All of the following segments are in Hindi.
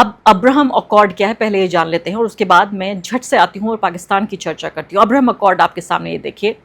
अब अब्राहम अकॉर्ड क्या है पहले ये जान लेते हैं और उसके बाद मैं झट से आती हूँ और पाकिस्तान की चर्चा करती हूँ। अब्राहम अकॉर्ड आपके सामने ये देखिए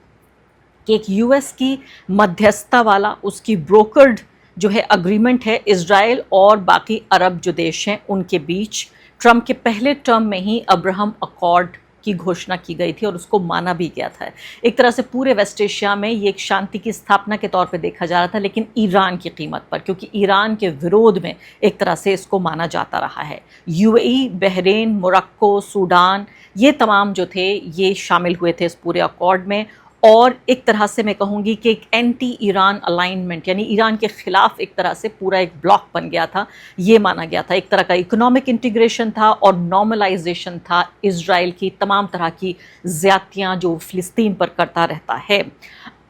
कि एक यूएस की मध्यस्थता वाला उसकी ब्रोकर्ड जो है अग्रीमेंट है इजराइल और बाकी अरब जो देश हैं उनके बीच। ट्रंप के पहले टर्म में ही अब्राहम अकॉर्ड की घोषणा की गई थी और उसको माना भी गया था। एक तरह से पूरे वेस्ट एशिया में ये एक शांति की स्थापना के तौर पे देखा जा रहा था, लेकिन ईरान की कीमत पर, क्योंकि ईरान के विरोध में एक तरह से इसको माना जाता रहा है। यूएई, बहरीन, मोरक्को, सूडान, ये तमाम जो थे ये शामिल हुए थे इस पूरे अकॉर्ड में। और एक तरह से मैं कहूँगी कि एक एंटी ईरान अलाइनमेंट, यानी ईरान के खिलाफ एक तरह से पूरा एक ब्लॉक बन गया था, ये माना गया था। एक तरह का इकोनॉमिक इंटीग्रेशन था और नॉर्मलाइजेशन था इजराइल की तमाम तरह की ज़्यादतियाँ जो फ़िलिस्तीन पर करता रहता है।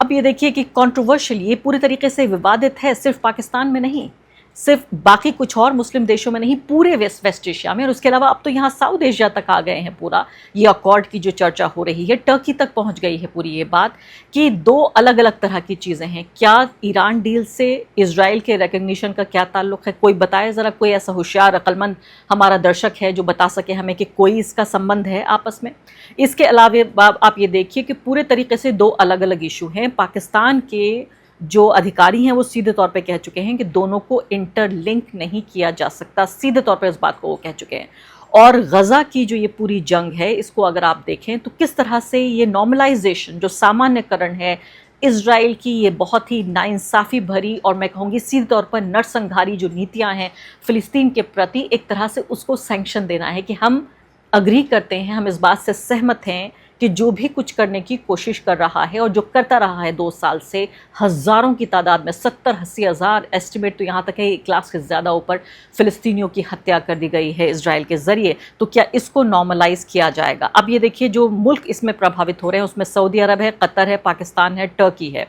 अब ये देखिए कि कंट्रोवर्शियल, ये पूरी तरीके से विवादित है, सिर्फ पाकिस्तान में नहीं, सिर्फ बाकी कुछ और मुस्लिम देशों में नहीं, पूरे वेस्ट एशिया में। और उसके अलावा अब तो यहाँ साउथ एशिया तक आ गए हैं। पूरा ये अकॉर्ड की जो चर्चा हो रही है, टर्की तक पहुँच गई है पूरी ये बात कि दो अलग अलग तरह की चीज़ें हैं। क्या ईरान डील से इजराइल के रिकग्निशन का क्या ताल्लुक है? कोई बताए ज़रा, कोई ऐसा होशियार अक्लमंद हमारा दर्शक है जो बता सके हमें कि कोई इसका संबंध है आपस में। इसके अलावा आप ये देखिए कि पूरे तरीके से दो अलग अलग इशू हैं। पाकिस्तान के जो अधिकारी हैं वो सीधे तौर पे कह चुके हैं कि दोनों को इंटरलिंक नहीं किया जा सकता, सीधे तौर पे इस बात को वो कह चुके हैं। और गज़ा की जो ये पूरी जंग है, इसको अगर आप देखें तो किस तरह से ये नॉर्मलाइजेशन, जो सामान्यकरण है इजराइल की, ये बहुत ही नाइंसाफ़ी भरी और मैं कहूँगी सीधे तौर पर नरसंहारी जो नीतियाँ हैं फ़िलिस्तीन के प्रति, एक तरह से उसको सैंक्शन देना है कि हम अग्री करते हैं, हम इस बात से सहमत हैं कि जो भी कुछ करने की कोशिश कर रहा है और जो करता रहा है 2 साल से, हज़ारों की तादाद में 70-80 हज़ार, एस्टिमेट तो यहाँ तक है 1 लाख से ज़्यादा ऊपर फ़िलिस्तीनियों की हत्या कर दी गई है इजराइल के ज़रिए। तो क्या इसको नॉर्मलाइज़ किया जाएगा? अब ये देखिए जो मुल्क इसमें प्रभावित हो रहे हैं उसमें सऊदी अरब है, कतर है, पाकिस्तान है, टर्की है।